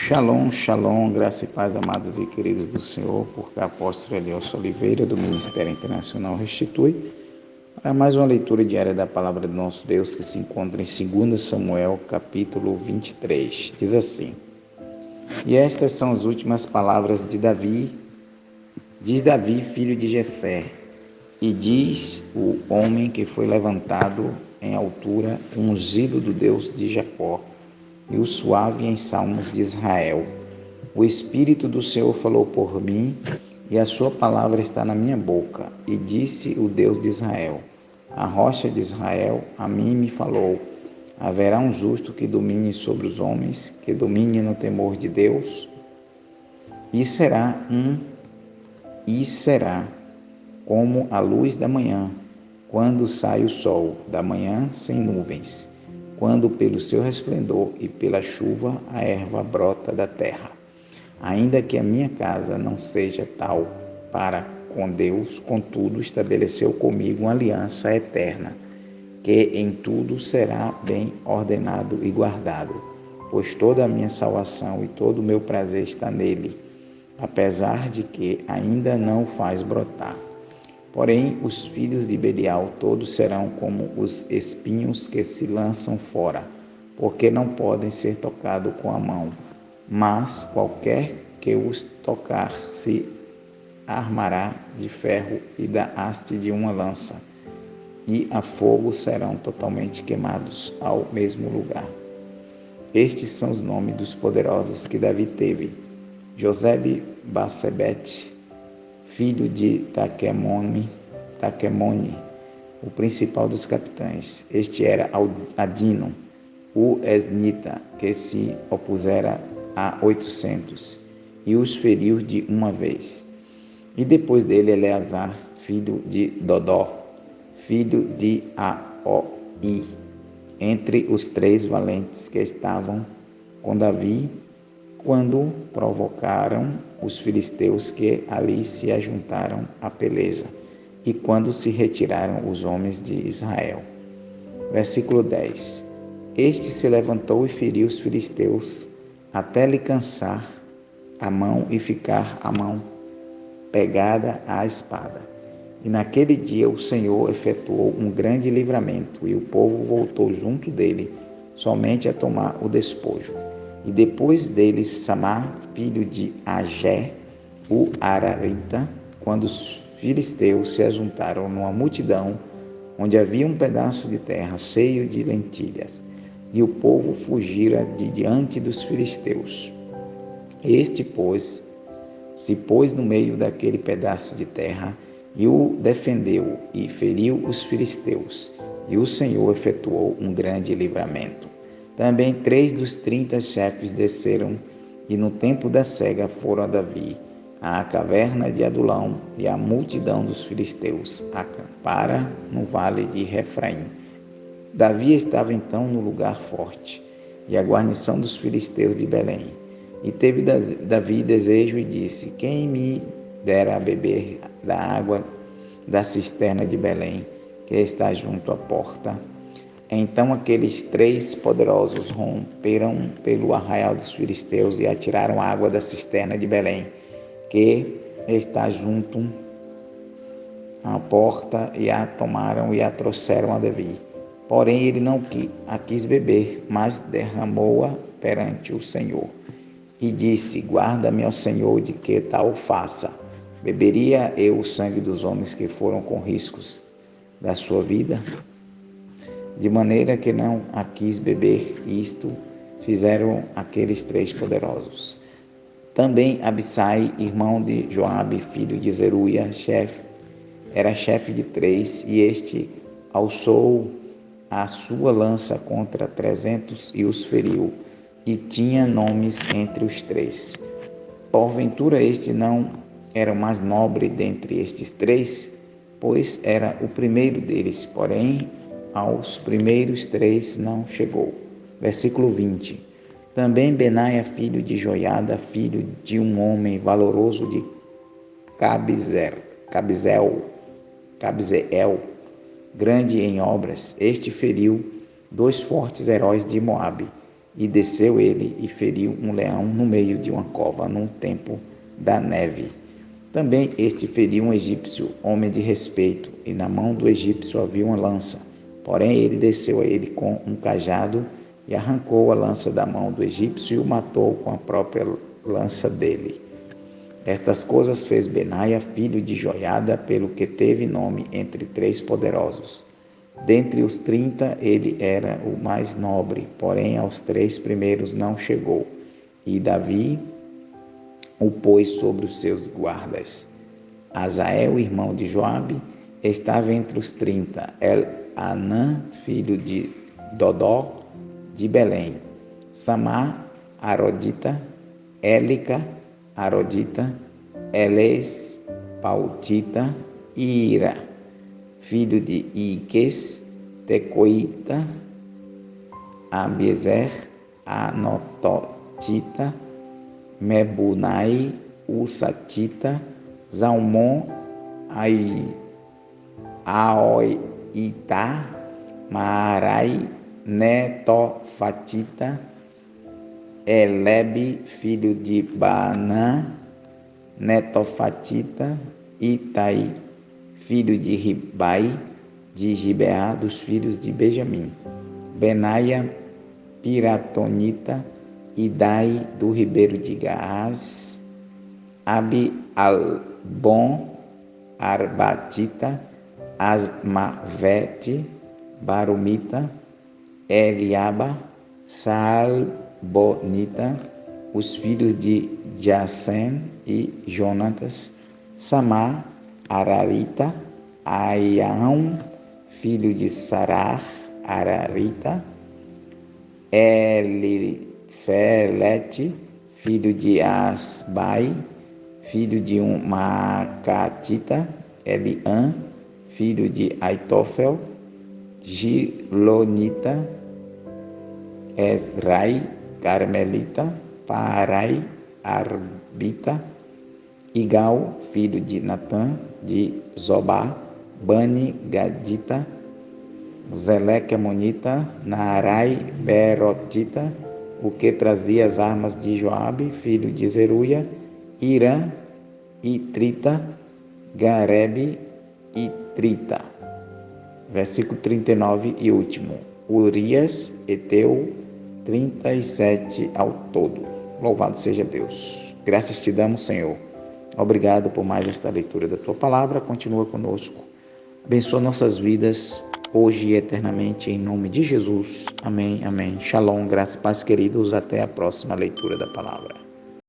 Shalom, shalom, graça e paz, amados e queridos do Senhor, porque a apóstolo Elielson Oliveira, do Ministério Internacional Restitui, para mais uma leitura diária da Palavra do nosso Deus, que se encontra em 2 Samuel, capítulo 23. Diz assim: E estas são as últimas palavras de Davi, diz Davi, filho de Jessé, e diz o homem que foi levantado em altura, o ungido do Deus de Jacó, e o suave em salmos de Israel. O Espírito do Senhor falou por mim, e a sua palavra está na minha boca. E disse o Deus de Israel, a rocha de Israel, a mim me falou: haverá um justo que domine sobre os homens, que domine no temor de Deus? E será como a luz da manhã, quando sai o sol da manhã sem nuvens, quando pelo seu resplendor e pela chuva a erva brota da terra. Ainda que a minha casa não seja tal para com Deus, contudo estabeleceu comigo uma aliança eterna, que em tudo será bem ordenado e guardado, pois toda a minha salvação e todo o meu prazer está nele, apesar de que ainda não o faz brotar. Porém, os filhos de Belial todos serão como os espinhos que se lançam fora, porque não podem ser tocados com a mão. Mas qualquer que os tocar se armará de ferro e da haste de uma lança, e a fogo serão totalmente queimados ao mesmo lugar. Estes são os nomes dos poderosos que Davi teve: Josebe-Basebete, filho de Taquemone, o principal dos capitães. Este era Adino, o esnita, que se opusera a 800, e os feriu de uma vez. E depois dele Eleazar, filho de Dodó, filho de Aoi, entre os 3 valentes que estavam com Davi, quando provocaram os filisteus que ali se ajuntaram à peleja, e quando se retiraram os homens de Israel. Versículo 10. Este se levantou e feriu os filisteus, até lhe cansar a mão e ficar a mão pegada à espada. E naquele dia o Senhor efetuou um grande livramento, e o povo voltou junto dele, somente a tomar o despojo. E depois deles Samar, filho de Agé, o Ararita, quando os filisteus se ajuntaram numa multidão, onde havia um pedaço de terra cheio de lentilhas, e o povo fugira de diante dos filisteus. Este, pois, se pôs no meio daquele pedaço de terra, e o defendeu, e feriu os filisteus, e o Senhor efetuou um grande livramento. Também 3 dos 30 chefes desceram, e no tempo da cega foram a Davi, à caverna de Adulão, e a multidão dos filisteus acampara no vale de Refraim. Davi estava então no lugar forte, e a guarnição dos filisteus de Belém. E teve Davi desejo e disse: quem me dera a beber da água da cisterna de Belém, que está junto à porta? Então aqueles 3 poderosos romperam pelo arraial dos filisteus e atiraram água da cisterna de Belém, que está junto à porta, e a tomaram e a trouxeram a Davi. Porém ele não a quis beber, mas derramou-a perante o Senhor. E disse: guarda-me, ó Senhor, de que tal faça. Beberia eu o sangue dos homens que foram com riscos da sua vida? De maneira que não a quis beber. Isto fizeram aqueles 3 poderosos. Também Abissai, irmão de Joabe, filho de Zeruia, era chefe de 3, e este alçou a sua lança contra 300 e os feriu, e tinha nomes entre os 3. Porventura este não era o mais nobre dentre estes 3, pois era o primeiro deles, porém aos primeiros 3 não chegou. Versículo 20. Também Benaia, filho de Joiada, filho de um homem valoroso de Cabzeel, grande em obras, este feriu 2 fortes heróis de Moabe, E desceu ele e feriu um leão no meio de uma cova, num tempo da neve. Também este feriu um egípcio, homem de respeito, e na mão do egípcio havia uma lança. Porém ele desceu a ele com um cajado e arrancou a lança da mão do egípcio e o matou com a própria lança dele. Estas coisas fez Benaia, filho de Joiada, pelo que teve nome entre 3 poderosos. Dentre os 30 ele era o mais nobre, porém aos 3 primeiros não chegou. E Davi o pôs sobre os seus guardas. Azael, irmão de Joabe, estava entre os 30. Anã, filho de Dodó, de Belém. Samá, Arodita, Élica, Arodita, Eles, Pautita e Ira, filho de Iques, Tecoita, Abiezer, Anototita, Mebunai, Usatita, Zalmon, Aoitá, Maarai, Netofatita, Elebe, filho de Baanã, Netofatita, Itai, filho de Ribai, de Gibeá, dos filhos de Benjamim. Benaia, Piratonita, Idai, do ribeiro de Gaás. Abi-Albon, Arbatita, Asmavete, Barumita, Eliaba, Saalbonita, os filhos de Jassem e Jonatas. Samar, Ararita, Aião, filho de Sarar, Ararita. Elifelete, filho de Asbai, filho de um Maacatita. Eliã, filho de Aitofel. Gilonita, Esrai, Carmelita, Parai, Arbita. Igal, filho de Natã, de Zobá. Bani, Gadita. Zeleque, Amonita. Naarai, Berotita, o que trazia as armas de Joabe, filho de Zeruia. Irã, Itrita. Garebe, Itrita. Versículo 39 e último. Urias, Eteu, 37 ao todo. Louvado seja Deus. Graças te damos, Senhor. Obrigado por mais esta leitura da tua palavra. Continua conosco. Abençoa nossas vidas hoje e eternamente, em nome de Jesus. Amém, amém. Shalom, graça e paz, queridos. Até a próxima leitura da palavra.